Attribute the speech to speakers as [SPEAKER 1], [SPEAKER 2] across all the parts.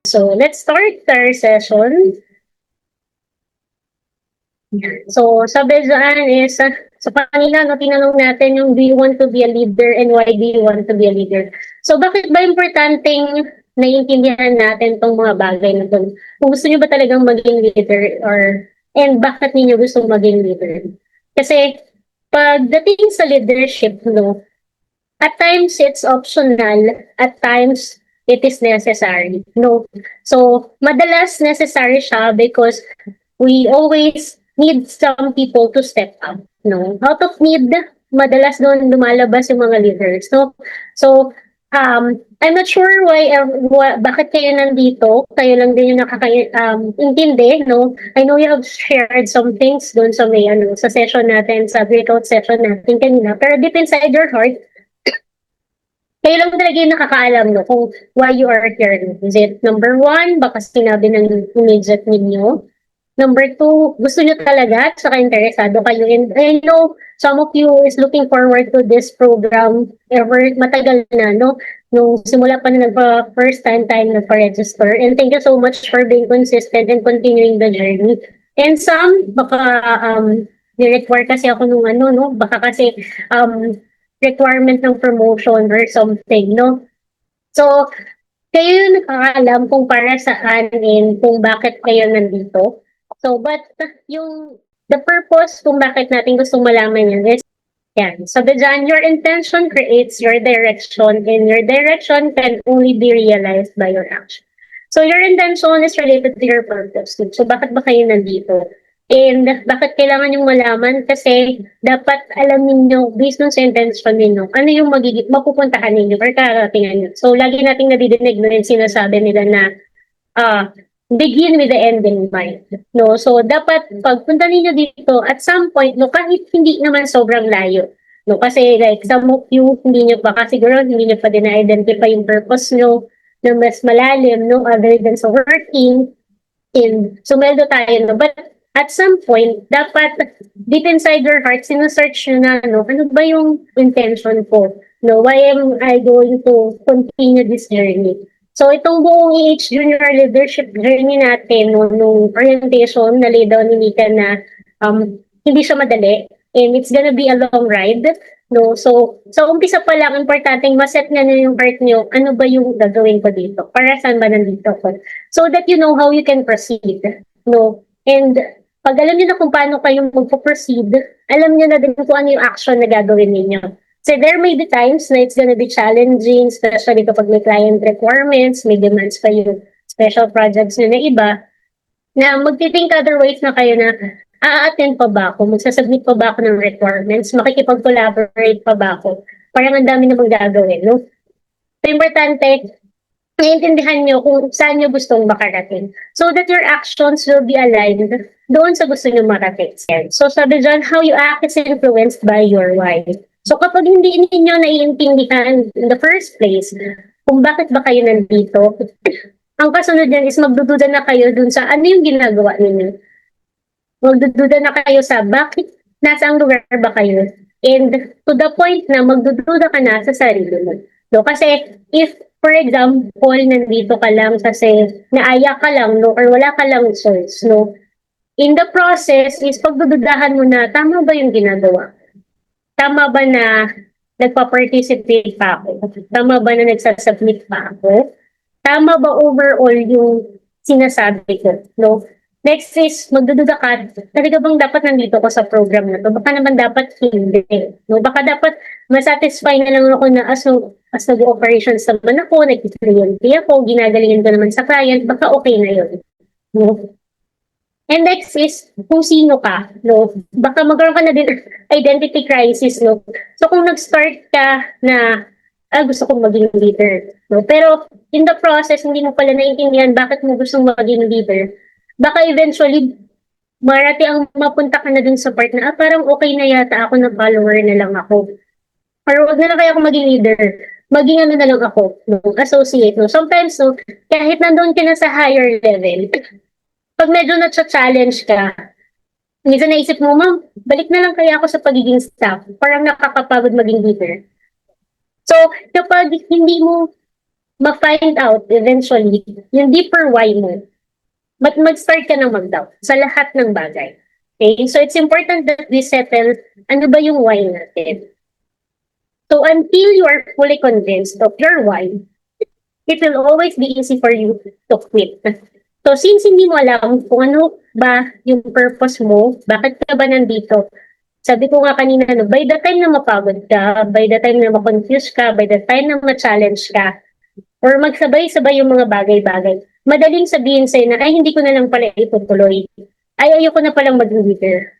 [SPEAKER 1] So let's start our session. So sabi dyan is, sa kanila, no, tinanong natin yung do you want to be a leader and why do you want to be a leader? So bakit ba importanteng naiintindihan natin tong mga bagay na to? Kung gusto nyo ba talagang maging leader and bakit ninyo gusto maging leader? Kasi pagdating sa leadership, no, at times it's optional, at times it is necessary. No? So madalas necessary siya because we always need some people to step up. No? Out of need, madalas doon lumalabas yung mga leaders. No? So, I'm not sure bakit kayo nandito. Kayo lang din yung intindi, no? I know you have shared some things doon sa sa session natin, sa breakout session natin kanina. Pero deep inside your heart, kayo lang talaga yung nakakaalam, no, kung why you are here. Is it number one, baka sinabi ng immediate ninyo? Number two, gusto nyo talaga at saka interesado kayo. And I know some of you is looking forward to this program matagal na, no? Nung simula pa na first time tayo nagpa-register. And thank you so much for being consistent and continuing the journey. And some, baka ni-require kasi ako nung no? Baka kasi requirement ng promotion or something, no? So, kayo yung nakakaalam kung para saan and kung bakit kayo nandito. So, but the purpose kung bakit natin gustong malaman yan is, yan. So, dyan, your intention creates your direction and your direction can only be realized by your action. So, your intention is related to your purpose. So, bakit ba kayo nandito? And bakit kailangan yung malaman? Kasi dapat alam niyo based on sa intention ninyo, ano yung mapupuntahan ninyo or karatingan nyo. So, lagi nating nadidinig no, yung sinasabi nila na begin with the end in mind. No? So, dapat pagpunta ninyo dito, at some point, no, kahit hindi naman sobrang layo. No? Kasi like some of you, hindi nyo pa, kasi siguro hindi nyo pa din na-identify yung purpose nyo na mas malalim, no? Other than sa working, and sumeldo tayo, no? But at some point, dapat deep inside your heart, sinesearch nyo na, no, ano ba yung intention ko? No, why am I going to continue this journey? So, itong buong EH Junior Leadership journey natin, no, nung orientation, na-lay down ni Mika na hindi siya madali, and it's gonna be a long ride. No, so umpisa pa lang, importanteng maset na yung heart nyo, ano ba yung gagawin ko dito? Para saan ba nandito ko? So that you know how you can proceed. No, and pag alam niyo na kung paano kayo magpo-proceed, alam niyo na din kung ano yung action na gagawin niyo. So there may be times na it's gonna be challenging, especially kapag may client requirements, may demands pa yung special projects nyo na iba, na mag-think other ways na kayo na a-attend pa ba ako, magsasubmit pa ba ako ng requirements, makikipag-collaborate pa ba ako, parang ang dami namang gagawin, no? So importante, naiintindihan nyo kung saan nyo gustong makarating. So that your actions will be aligned doon sa gusto nyo marating. So sabi dyan, how you act is influenced by your why. So kapag hindi ninyo naiintindihan in the first place, kung bakit ba kayo nandito, ang kasunod yan is magdududa na kayo dun sa ano yung ginagawa ninyo. Magdududa na kayo sa bakit, nasa ang lugar ba kayo. And to the point na magdududa ka na sa sarili mo. No? Kasi if for example, nandito ka lang kasi naaya ka lang, no, or wala ka lang choice, no. In the process is pagdududahan mo na tama ba yung ginagawa? Tama ba na nagpa-participate pa ako? Tama ba na nagsasubmit pa ako? Tama ba overall yung sinasabi ko, no? Next is, magdududa ka, talaga bang dapat nandito ko sa program na to? Baka naman dapat hindi. No? Baka dapat masatisfy na lang ako na as nag-operations naman ako, nag-clienty ako, ginagalingan ko naman sa client, baka okay na yun. No? And next is, kung sino ka, no? Baka magkaroon ka na din identity crisis, no? So kung nag-start ka na, gusto kong maging leader, no? Pero in the process, hindi mo pala naiintindihan bakit mo gustong maging leader. Baka eventually, ang mapunta ka na dun sa part na, parang okay na yata ako na follower na lang ako. Or wag na lang kaya ako maging leader. Maging ano na lang ako, no? Associate, no? Sometimes, no, kahit nandun ka na sa higher level, pag medyo na-challenge ka, minsan naisip mo, ma'am, balik na lang kaya ako sa pagiging staff. Parang nakakapagod maging leader. So, kapag hindi mo ma-find out eventually yung deeper why mo, but mag-start ka na mag-doubt sa lahat ng bagay. Okay? So it's important that we settle ano ba yung why natin. So until you are fully convinced of your why, it will always be easy for you to quit. So since hindi mo alam kung ano ba yung purpose mo, bakit ka ba nandito, sabi ko nga kanina, no, by the time na mapagod ka, by the time na ma-confuse ka, by the time na ma-challenge ka, or magsabay-sabay yung mga bagay-bagay, madaling sabihin sa'yo na, ay, hindi ko na lang pala itutuloy. Ay, ayoko na palang maging leader.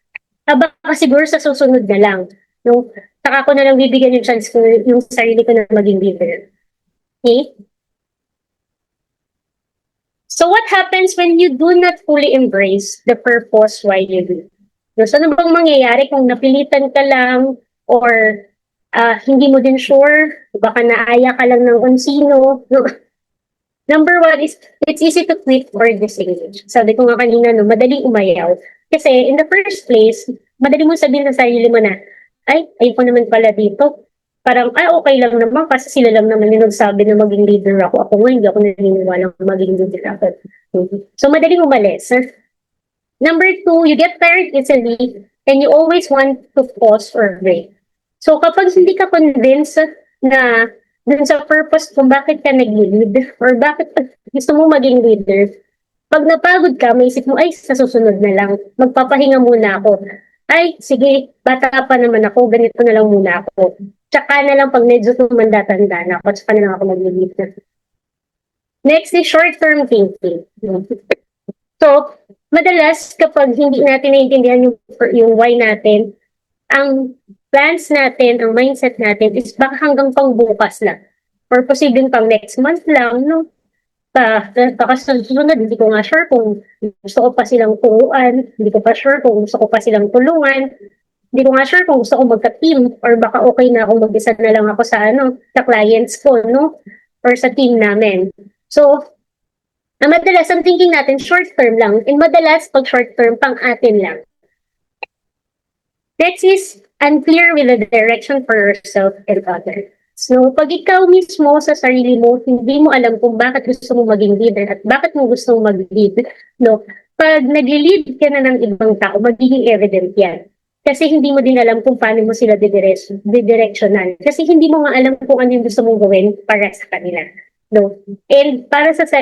[SPEAKER 1] Baka siguro sa susunod na lang. No? Saka ko na lang bibigyan yung chance ko, yung sarili ko na maging leader. Okay? So what happens when you do not fully embrace the purpose why you do? So ano bang mangyayari kung napilitan ka lang or hindi mo din sure, baka naaya ka lang ng unsino. Number one is, it's easy to quit or disengage. Sabi ko nga kanina, no, madaling umayaw. Kasi in the first place, madali mo sabihin sa sarili mo na, ay, ayoko naman pala dito. Parang, ay, okay lang naman kasi sila lang naman yung nagsabi na maging leader ako. Ako nga, hindi ako naniniwala maging leader ako. So, madaling umalis. Number two, you get tired easily and you always want to pause or break. So, kapag hindi ka convinced na dun sa purpose kung bakit ka nag-lead or bakit gusto mo maging leader, pag napagod ka, may isip mo, ay, sa susunod na lang, magpapahinga muna ako. Ay, sige, bata pa naman ako, ganito na lang muna ako. Tsaka na lang pag medyo tumanda-tanda na ako, tsaka na lang ako mag-lead na. Next is short-term thinking. So, madalas kapag hindi natin naiintindihan yung why natin, ang plans natin, ang mindset natin is baka hanggang pang bukas lang. Or posibleng pang next month lang, no? Baka sa susunod, hindi ko nga sure kung gusto ko pa silang turuan, hindi ko pa sure kung gusto ko pa silang tulungan, hindi ko nga sure kung gusto ko magka-team or baka okay na ako mag-isa na lang ako sa sa clients ko, no? Or sa team namin. So, madalas ang thinking natin short term lang and madalas pag short term pang atin lang. Next is unclear with the direction for yourself and others. So, pag ikaw mismo sa sarili mo, hindi mo alam kung bakit gusto mo maging leader at bakit mo gusto mo mag-lead, no? Pag nag-lead ka na ng ibang tao, magiging evident yan. Kasi hindi mo din alam kung paano mo sila didirectionan. Kasi hindi mo nga alam kung ano yung gusto mong gawin para sa kanila. No? And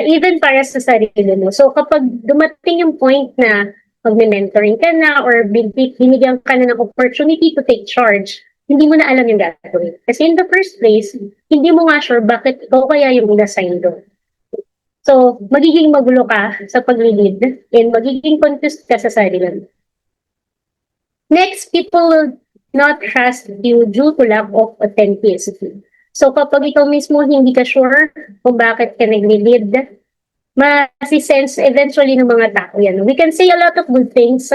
[SPEAKER 1] even para sa sarili mo. So, kapag dumating yung point na magme-mentoring ka na or binigyan ka na ng opportunity to take charge, hindi mo na alam yung gagawin. Kasi in the first place, hindi mo nga sure bakit ikaw kaya yung inassign doon. So, magiging magulo ka sa pag-lead and magiging confused ka sa sarili. Next, people will not trust you due to lack of authenticity. So, kapag ikaw mismo hindi ka sure kung bakit ka nag-lead, masisense eventually ng mga tao yan. We can say a lot of good things.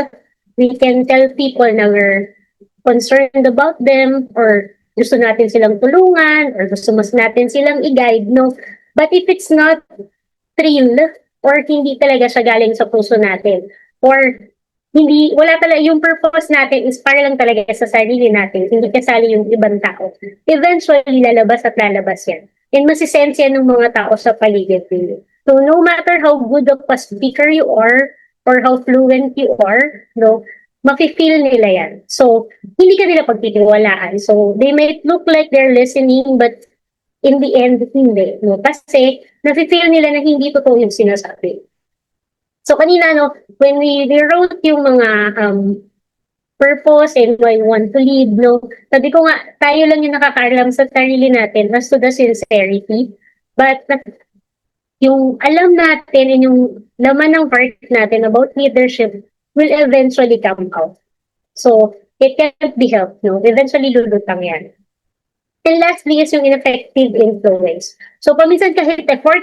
[SPEAKER 1] We can tell people na we're concerned about them or gusto natin silang tulungan or gusto mas natin silang i-guide, no? But if it's not real or hindi talaga siya galing sa puso natin or wala talaga yung purpose natin is para lang talaga sa sarili natin, hindi kasali yung ibang tao, eventually lalabas at lalabas yan. And masisense yan ng mga tao sa paligid nila. So no matter how good of a speaker you are or how fluent you are, no, mafe-feel nila yan. So, hindi ka nila pagtitiwalaan. So, they might look like they're listening, but in the end, hindi. No? Kasi, nafe-feel nila na hindi totoo yung sinasabi. So, kanina, no, when we wrote yung mga purpose and why we want to lead, no, sabi ko nga, tayo lang yung nakakaalam sa sarili natin as to the sincerity. But, yung alam natin and yung laman ng heart natin about leadership will eventually come out. So, it can't be helped, no? Eventually, lulutang yan. And lastly is yung ineffective influence. So, paminsan kahit effort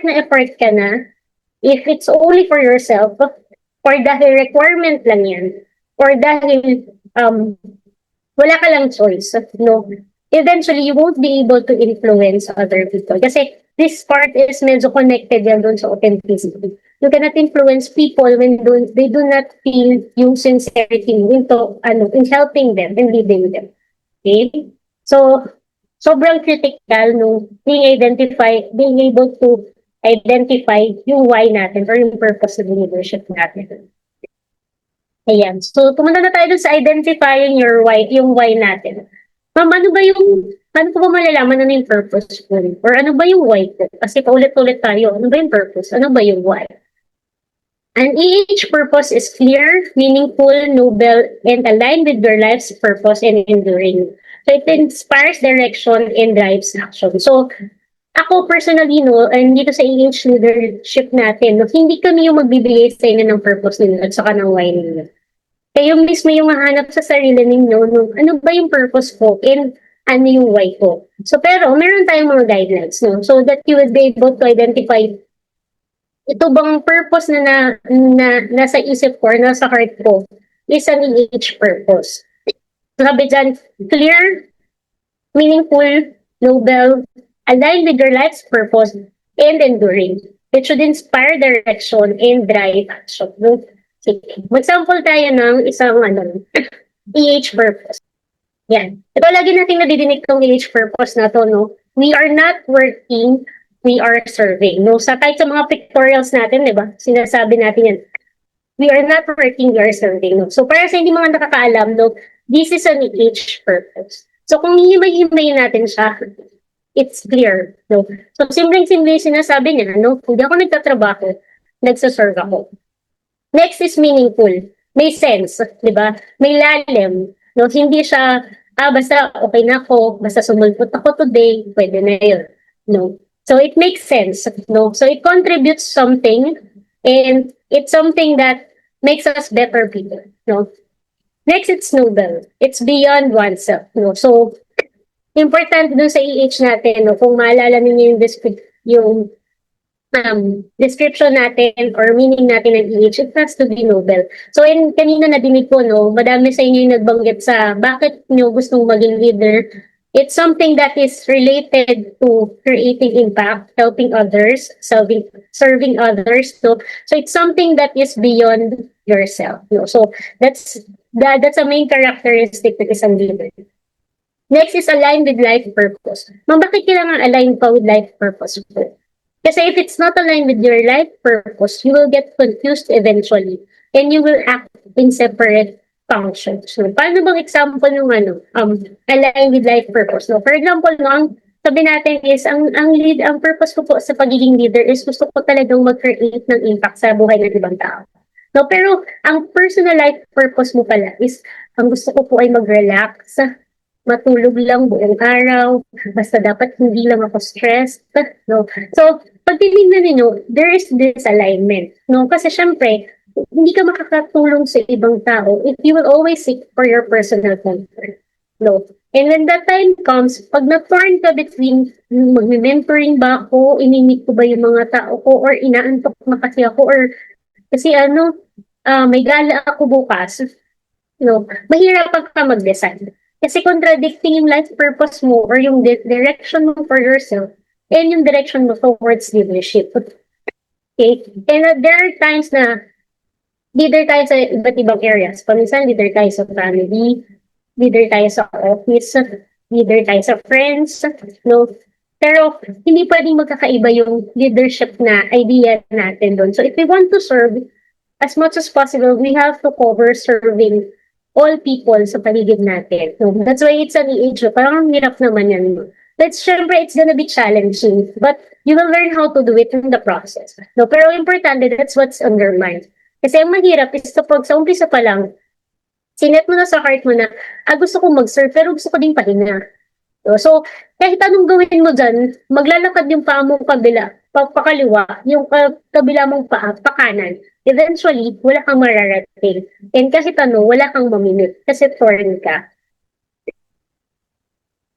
[SPEAKER 1] ka na, if it's only for yourself, or dahil requirement lang yan, or dahil wala ka lang choice, no? Eventually, you won't be able to influence other people. Kasi this part is medyo connected yan doon sa authenticity. You cannot influence people when they do not feel yung sincerity into in helping them and leading them. Okay? So, sobrang critical nung being able to identify yung why natin or yung purpose ng leadership natin. Ayan. So, pumunta na tayo dun sa identifying yung why natin. Ma'am, paano ko ba malalaman ano yung purpose ko? Or ano ba yung why ko? Kasi paulit-ulit tayo, ano ba yung purpose? Ano ba yung why? And each purpose is clear, meaningful, noble, and aligned with your life's purpose and enduring. So it inspires direction and drives action. So ako personally, no, and dito sa AH leadership natin, no, hindi kami yung magbibigay sa inyo ng purpose ninyo at saka ng why ninyo. Kayo mismo yung mahanap sa sarili ninyo, no, ano ba yung purpose ko and ano yung why ko. So pero meron tayong mga guidelines, no, so that you will be able to identify ito bang purpose na nasa isip ko or nasa heart ko is an EH purpose. Sabi dyan, clear, meaningful, noble, aligned with your life's purpose, and enduring. It should inspire direction and drive action. Sige. Mag-sample tayo ng isang EH purpose. Yan. Ito lagi natin nadidinig tong EH purpose na to, no? We are not working, we are serving. No, sa kahit sa mga pictorials natin, 'di ba? Sinasabi natin 'yan. We are not working, we are serving. No? So para sa hindi mga nakakaalam, no, this is an EH purpose. So kung hihimay-himayin natin siya, it's clear. No? So simpleng-simple yung sinasabi niya, no? Hindi ako nagtatrabaho, nagsaserve ako. Next is meaningful. May sense, 'di ba? May lalim. No? Hindi siya, basta okay na ako, basta sumulpot ako today, pwede na yun. No? So it makes sense, no? So it contributes something, and it's something that makes us better people, no? Next, it's noble. It's beyond oneself, no? So important dun sa EH natin, no? Kung maalala niyo yung description natin or meaning natin ng EH, it has to be noble. So kanina nadinig ko, no? Madami sa inyo yung nagbanggit sa bakit nyo gustong maging leader. It's something that is related to creating impact, helping others, serving others. So it's something that is beyond yourself. No? So that's a main characteristic of isang leader. Next is aligned with life purpose. Ma'am, bakit kailangan aligned pa with life purpose? Kasi if it's not aligned with your life purpose, you will get confused eventually and you will act in separate functions. So, paano bang example ng align with life purpose? No? For example, no, ang sabi natin is, ang purpose ko po sa pagiging leader is gusto ko talagang mag-create ng impact sa buhay ng ibang tao. No, pero ang personal life purpose mo pala is, ang gusto ko po ay mag-relax, matulog lang buong araw, basta dapat hindi lang ako stressed. No? So, pag tinignan ninyo, there is this alignment. No? Kasi syempre, hindi ka makakatulong sa ibang tao if you will always seek for your personal comfort. No? And when that time comes, pag na-torn ka between mag-mentoring ba ako, inimik ko ba yung mga tao ko, or inaantok na kasi ako, or kasi may gala ako bukas, no? Mahirap ka mag-decide. Kasi contradicting yung life purpose mo or yung direction mo for yourself and yung direction mo towards leadership. Okay? And there are times na leader tayo sa iba't ibang areas. Paminsan, leader tayo sa family, leader tayo sa office, leader tayo sa friends, no? Pero, hindi pwedeng magkakaiba yung leadership na idea natin doon. So, if we want to serve, as much as possible, we have to cover serving all people sa paligid natin. So, that's why it's an EH. Parang hirap naman yan. Syempre, it's gonna be challenging, but you will learn how to do it in the process. No? Pero importante, that's what's on your mind. Kasi ang mahirap is kapag sa umpisa pa lang, sinet mo na sa heart mo na, gusto ko mag-serve, pero gusto ko din pahinga. So, kahit anong gawin mo dyan, maglalakad yung paa mo pakaliwa, yung kabila mong paa, pakanan. Eventually, wala kang mararating. And kahit wala kang maminit kasi torn ka.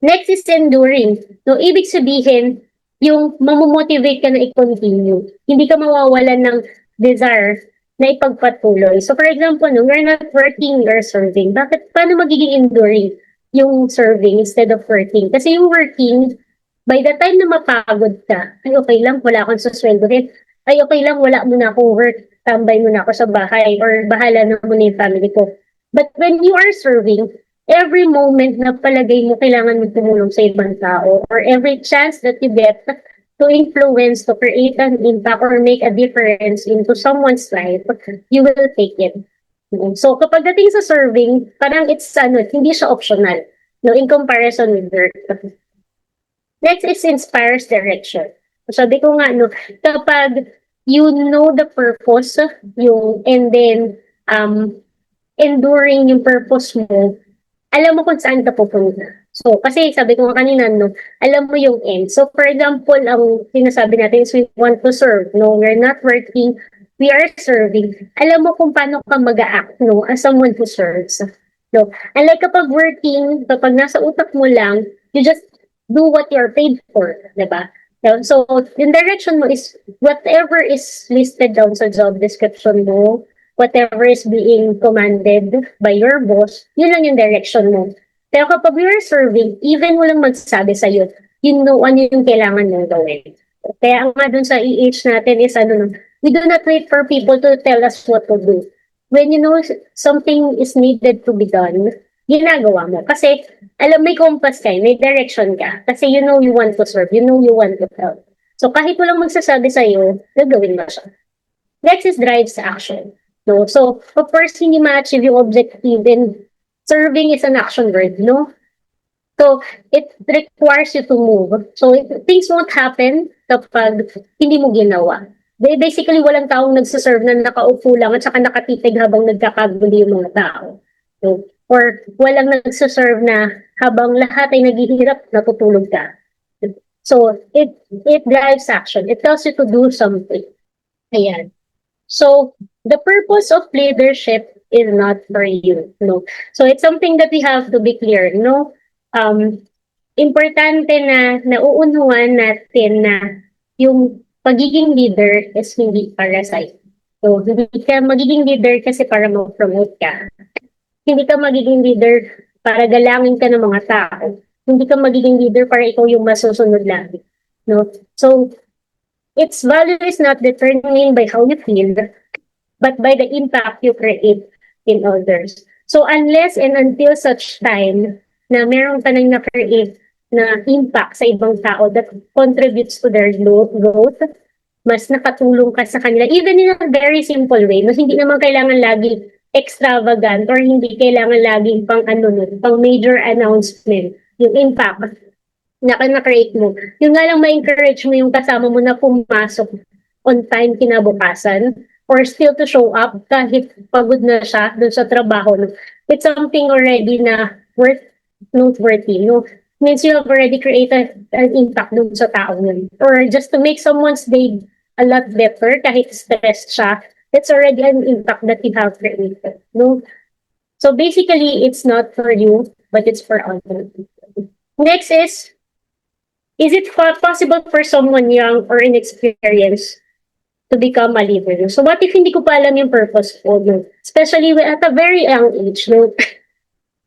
[SPEAKER 1] Next is enduring. So, ibig sabihin, yung mamomotivate ka na i-continue. Hindi ka mawawalan ng desire na ipagpatuloy. So, for example, we're not working, we're serving. Paano magiging enduring yung serving instead of working? Kasi yung working, by the time na mapagod ka, ay okay lang, wala akong susweldohin. Ay okay lang, wala muna akong work. Tambay muna ako sa bahay or bahala na muna yung family ko. But when you are serving, every moment na palagay mo kailangan mo tumulong sa ibang tao, or every chance that you get to influence, to create an impact or make a difference into someone's life, you will take it. So kapag dating sa serving, parang it's hindi siya optional, no, in comparison with work. Next is inspires direction. Sabi ko nga, no, kapag you know the purpose, and then enduring yung purpose mo, alam mo kung saan ka pupunta. So, kasi sabi ko nga kanina, no, alam mo yung end. So, for example, ang sinasabi natin is we want to serve. No, we're not working, we are serving. Alam mo kung paano ka mag-act, no, as someone who serves. No, unlike kapag working, kapag nasa utak mo lang, you just do what you're paid for, diba? So, yung direction mo is whatever is listed down sa job description mo, whatever is being commanded by your boss, yun lang yung direction mo. Pero kapag you're serving, even walang magsasabi sa'yo, you know ano yung kailangan mong gawin. Kaya nga dun sa EH natin is we do not wait for people to tell us what to do. When you know something is needed to be done, ginagawa mo. Kasi alam, may compass ka, may direction ka. Kasi you know you want to serve, you know you want to help. So kahit walang magsasabi sa'yo, gagawin mo siya. Next is drives action. No? So, of course, hindi ma-achieve yung objective, and serving is an action word, no? So, it requires you to move. So, things won't happen kapag hindi mo ginawa. Basically, walang taong nagsaserve na nakaupo lang at saka nakatitig habang nagkakagulo yung mga tao. No? Or walang nagsaserve na habang lahat ay naghihirap, natutulog ka. So, it drives action. It tells you to do something. Ayan. So, the purpose of leadership is not for you, no? So, it's something that we have to be clear, no? Importante na nauunawaan natin na yung pagiging leader is hindi para sa'yo. So, hindi ka magiging leader kasi para ma-promote ka. Hindi ka magiging leader para galangin ka ng mga tao. Hindi ka magiging leader para ikaw yung masusunod lagi, no? So, its value is not determined by how you feel, but by the impact you create in others. So unless and until such time na meron ka nang na-create na impact sa ibang tao that contributes to their growth, mas nakatulong ka sa kanila, even in a very simple way, no? Hindi naman kailangan lagi extravagant or hindi kailangan laging pang major announcement, yung impact na na-create mo. Yung nga lang ma-encourage mo yung kasama mo na pumasok on time kinabukasan, or still to show up kahit pagod na siya dun sa trabaho. It's something already na noteworthy. No? Means you have already created an impact dun sa tao nun. Or just to make someone's day a lot better kahit stressed siya, it's already an impact that you have created. No? So basically, it's not for you, but it's for others. Next is it possible for someone young or inexperienced to become a leader? So what if hindi ko pa alam yung purpose ko? No? Especially at a very young age. No?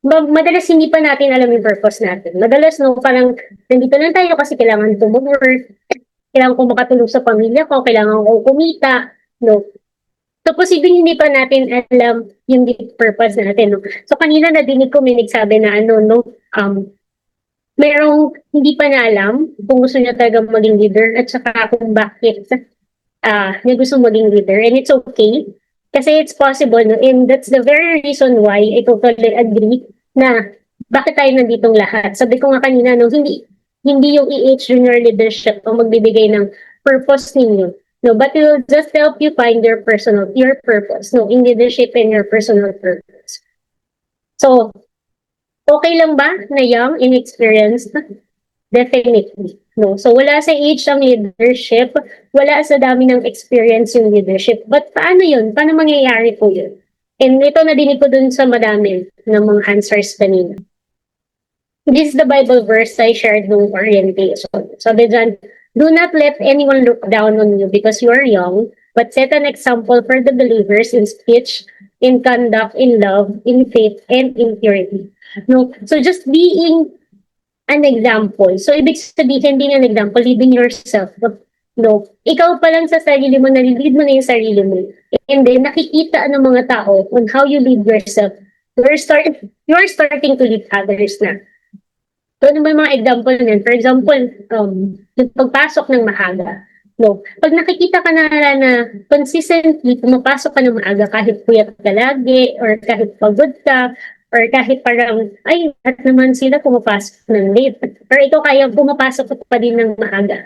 [SPEAKER 1] Madalas hindi pa natin alam yung purpose natin. Madalas, no, parang nandito lang tayo kasi kailangan ko mag-work, kailangan ko makatulong sa pamilya ko, kailangan ko kumita. No? So posibleng hindi pa natin alam yung deep purpose natin. No? So kanina nadinig ko may nagsabi na merong hindi pa na alam kung gusto niya talaga maging leader at saka kung bakit niya gusto maging leader. And it's okay. Kasi it's possible. No? And that's the very reason why I totally agree na bakit tayo nanditong lahat. Sabi ko nga kanina, no, hindi yung EH Junior Leadership o magbibigay ng purpose ninyo. No, but it will just help you find your purpose, no, in leadership and your personal purpose. So, okay lang ba na young, inexperienced? Definitely. No. So wala sa age ang leadership, wala sa dami ng experience yung leadership. But paano yun? Paano mangyayari po yun? And ito nadinig ko dun sa madami ng mga answers kanina. This is the Bible verse I shared nung orientation. Sabi dyan, do not let anyone look down on you because you are young, but set an example for the believers in speech, in conduct, in love, in faith, and in purity. No? So just being an example. So ibig sabihin being an example, leading yourself. No? Ikaw pa lang sa sarili mo, nalilid mo na yung sarili mo. And then nakikita ng mga tao on how you lead yourself. you're starting to lead others na. So, ano ba yung mga example niyan? For example, yung pagpasok ng maaga. No? Pag nakikita ka na consistently pumapasok ka ng maaga kahit puyat ka lagi, or kahit pagod ka, or kahit parang, ay, at naman sila pumapasok ng late. Or ikaw kaya pumapasok ka pa din ng maaga.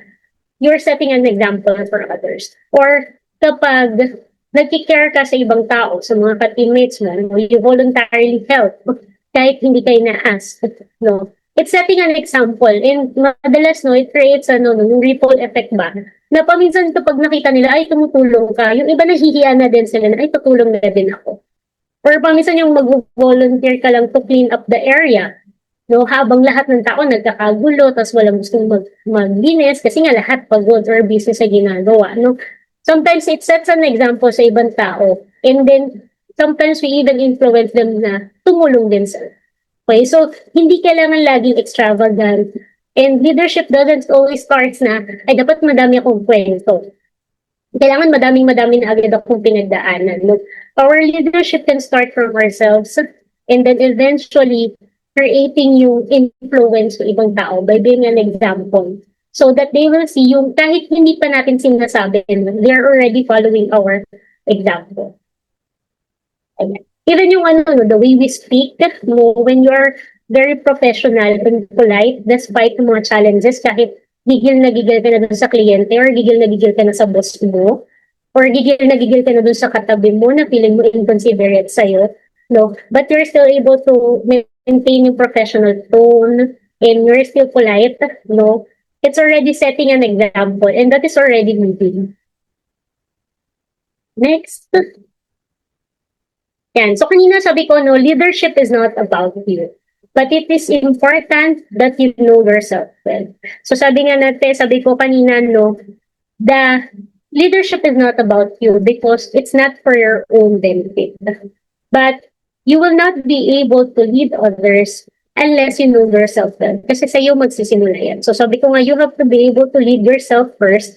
[SPEAKER 1] You're setting an example for others. Or kapag nagkikare ka sa ibang tao, sa mga ka-teammates mo, you voluntarily help kahit hindi kayo na-ask. No? It's setting an example, and madalas it creates yung ripple effect ba, na paminsan kapag nakita nila, ay tumutulong ka, yung iba nahihiya na din sila na, ay tutulong na din ako. Or paminsan yung mag-volunteer ka lang to clean up the area, no, habang lahat ng tao nagkakagulo, tapos walang gustong maglinis, kasi nga lahat pagod or busy sa ginagawa, no. Sometimes it sets an example sa ibang tao, and then sometimes we even influence them na tumulong din sa. Okay, so hindi kailangan laging extravagant. And leadership doesn't always start na, ay dapat madami akong kwento. Kailangan madami na agad akong pinagdaanan. No? Our leadership can start from ourselves, and then eventually creating yung influence sa ibang tao by being an example. So that they will see yung kahit hindi pa natin sinasabi, they're already following our example. Ayan. Even yung the way we speak, when you're very professional and polite, despite ng mga challenges, kahit gigil na dun sa kliyente, or gigil na ka na sa boss mo, or gigil na ka na dun sa katabi mo na feeling mo inconsiderate sa'yo, no? But you're still able to maintain yung professional tone, and you're still polite, no? It's already setting an example, and that is already moving. Next. Yan. So kanina sabi ko, leadership is not about you. But it is important that you know yourself well. So sabi ko kanina, the leadership is not about you because it's not for your own benefit. But you will not be able to lead others unless you know yourself well. Kasi sa'yo magsisimula yan. So sabi ko nga, you have to be able to lead yourself first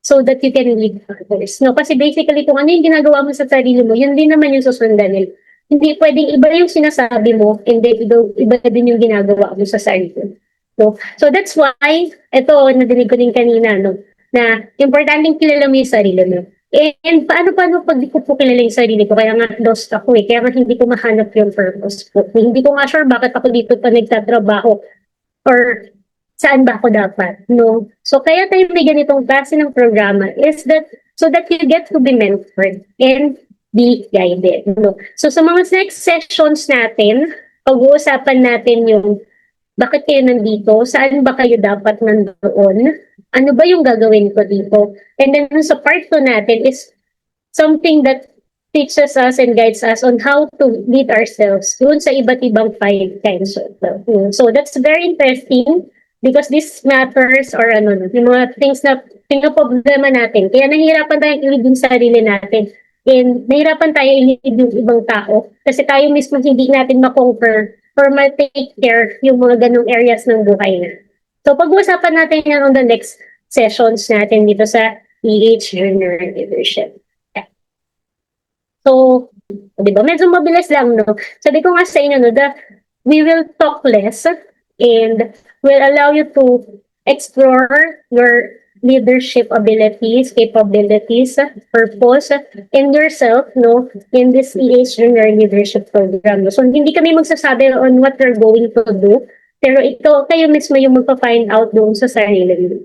[SPEAKER 1] so that you can lead others. No, kasi basically kung ano yung ginagawa mo sa sarili mo, yun din naman yung susundan nila. Hindi pwedeng iba yung sinasabi mo, hindi iba din yung ginagawa mo sa sarili mo. No? So that's why, ito, nadinig ko din kanina, na importanteng kilala mo yung sarili mo. And paano pag di ko po kilala yung sarili ko, kaya nga lost ako kaya nga hindi ko mahanap yung purpose ko. Hindi ko nga sure bakit ako dito pa nagtatrabaho or saan ba ako dapat, no? So, kaya tayo may ganitong klase ng programa is that so that you get to be mentored and be guided, no? So, sa mga next sessions natin, pag-uusapan natin yung bakit kayo nandito, saan ba kayo dapat nandoon, ano ba yung gagawin ko dito, and then sa part 2 natin is something that teaches us and guides us on how to lead ourselves dun sa iba't ibang 5 kinds of love. So, that's very interesting. Because this matters or yung mga things na pinaproblema natin. Kaya nahihirapan tayong i-lead yung sarili natin. And nahihirapan tayo i-lead yung ibang tao. Kasi tayo mismo hindi natin ma-conquer or ma-take care yung mga ganong areas ng buhay na. So pag-uusapan natin yan on the next sessions natin dito sa PH Junior Leadership. So, di ba? Medyo mabilis lang, no? Sabi ko nga sa inyo, we will talk less and will allow you to explore your leadership abilities, capabilities, purpose, and yourself, in this EH Junior Leadership Program. So, hindi kami magsasabi on what you're going to do, pero kayo mismo yung magpa-find out doon sa sarili mo.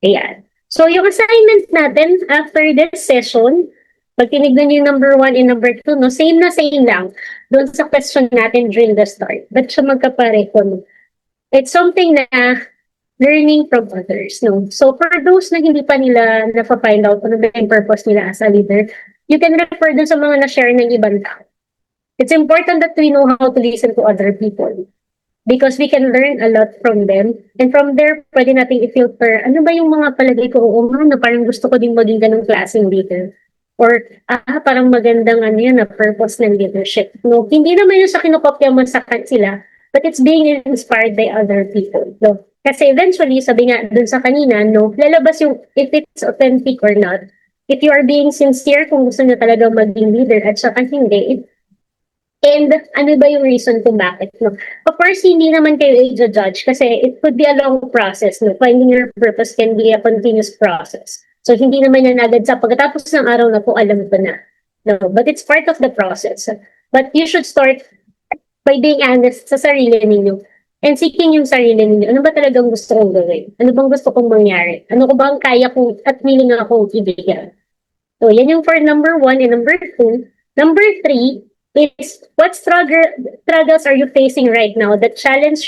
[SPEAKER 1] Ayan. So, yung assignment natin after this session, pag tinignan nyo yung number 1 and number 2, same lang doon sa question natin during the start. Ba't siya magkapareho, It's something na learning from others, So for those na hindi pa nila na-find out ano ba yung purpose nila as a leader, you can refer dun sa mga na-share ng ibang tao. It's important that we know how to listen to other people because we can learn a lot from them. And from there, pwede nating i-filter, ano ba yung mga palagay ko, na parang gusto ko din maging ganong klaseng leader. Or, parang magandang na purpose ng leadership. Hindi naman yung sa kinukopya mo sa sila, but it's being inspired by other people. Kasi eventually, sabi nga dun sa kanina, lalabas yung if it's authentic or not. If you are being sincere kung gusto nyo talaga maging leader at saka hindi, And ano ba yung reason kung bakit, no? Of course, hindi naman kayo i-judge kasi it could be a long process, no? Finding your purpose can be a continuous process. So, hindi naman yan agad sa pagkatapos ng araw na po, alam ko na. No, but it's part of the process. But you should start by being honest sa sarili ninyo and seeking yung sarili ninyo. Ano ba talagang gusto kong gawin? Ano bang gusto kong mangyari? Ano ko ba ang kaya kong at willing akong ibigay? So, yan yung for number 1 and number 2. Number 3 is what struggles are you facing right now that challenges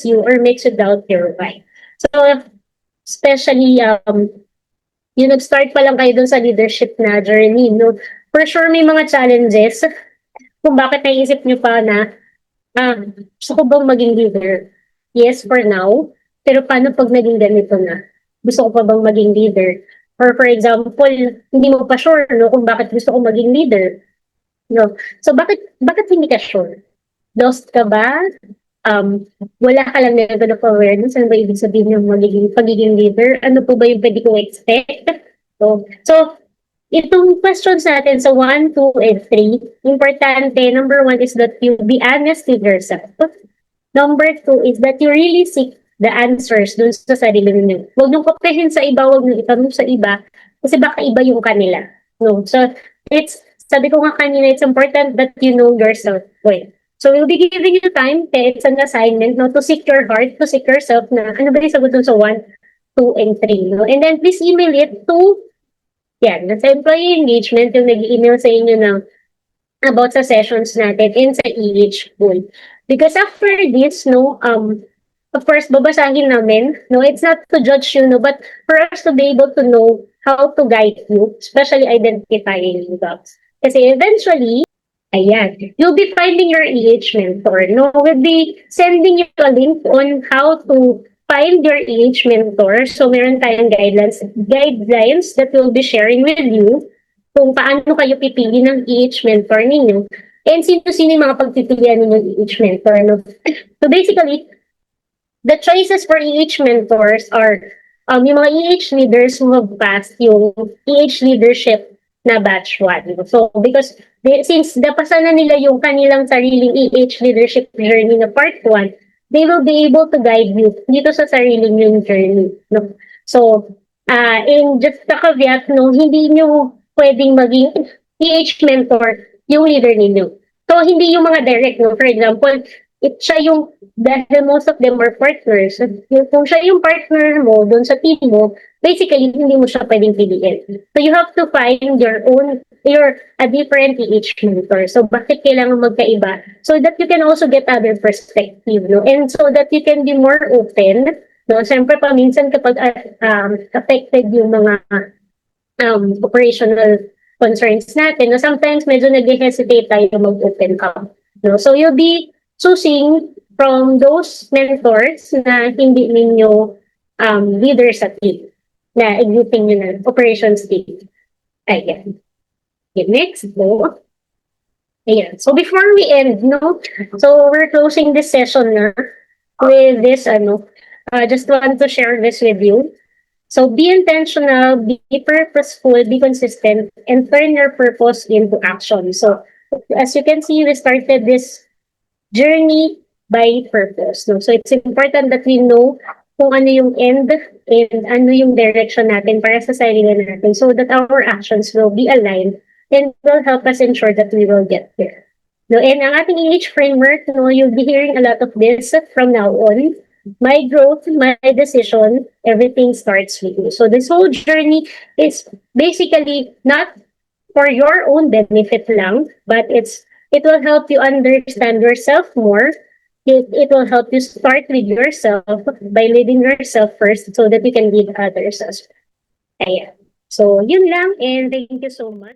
[SPEAKER 1] you or makes you doubt your why? So, especially, yung nag-start pa lang kayo dun sa leadership na journey, no? For sure, may mga challenges kung bakit naisip nyo pa na, gusto ko bang maging leader? Yes, for now. Pero paano pag naging ganito na? Gusto ko pa bang maging leader? Or for example, hindi mo pa sure, no, kung bakit gusto ko maging leader. No. So bakit hindi ka sure? Lost ka ba? Wala ka lang level of awareness. Ano ba ibig sabihin ng pagiging leader? Ano po ba yung pwede kong expect? So itong questions natin sa 1, 2, and 3, importante, number 1 is that you be honest with yourself. Number 2 is that you really seek the answers dun sa sarili ninyo. Huwag niyong kopyahin sa iba, huwag niyong itanong sa iba, kasi baka iba yung kanila. No? So, sabi ko nga kanina, it's important that you know yourself well. So, we'll be giving you time, it's an assignment, no, to seek your heart, to seek yourself na, ano ba yung sagot dun sa 1, 2, and 3, no? And then, please email it to, sa employee engagement, yung nag-email sa inyo ng about sa sessions natin and sa EH pool. Because after this, no, of course, babasahin namin. No, it's not to judge you, no, but for us to be able to know how to guide you, especially identifying you gaps. Kasi eventually, you'll be finding your EH mentor. No, we'll be sending you a link on how to find your EH mentor. So, meron tayong guidelines that we'll be sharing with you kung paano kayo pipili ng EH mentor ninyo. And sino-sino yung mga pagpipilian ninyo EH mentor. No? So, basically, the choices for EH mentors are yung mga EH leaders who have passed yung EH leadership na batch 1. So, because since napasa na nila yung kanilang sariling EH leadership journey na part 1, they will be able to guide you dito sa sariling yung journey. No? So, in just a caveat, no, hindi nyo pwedeng maging EH mentor yung leader ninyo. So, hindi yung mga direct, no? For example, siya yung, dahil most of them are partners, kung siya yung partner mo doon sa team mo, basically, hindi mo siya pwedeng piliin. So, you have to find a different EH mentor. So, bakit kailangan magkaiba? So that you can also get other perspective, no? And so that you can be more open, no? Siyempre, paminsan kapag affected yung mga operational concerns natin, no? Sometimes medyo nag-hesitate tayo mag-open up, no? So, you'll be choosing from those mentors na hindi ninyo leaders sa team na executing nyo na operations team. Ayan. Okay, next po. Ayan. So before we end, no? So we're closing this session na with this, just want to share this with you. So be intentional, be purposeful, be consistent, and turn your purpose into action. So as you can see, we started this journey by purpose. No? So it's important that we know kung ano yung end and ano yung direction natin para sa sarili natin so that our actions will be aligned and will help us ensure that we will get there. No? And ang ating EH framework, no, you'll be hearing a lot of this from now on. My growth, my decision, everything starts with you. So this whole journey is basically not for your own benefit lang, but it will help you understand yourself more. It will help you start with yourself by leading yourself first so that you can lead others as well. Ayan. So, yun lang and thank you so much.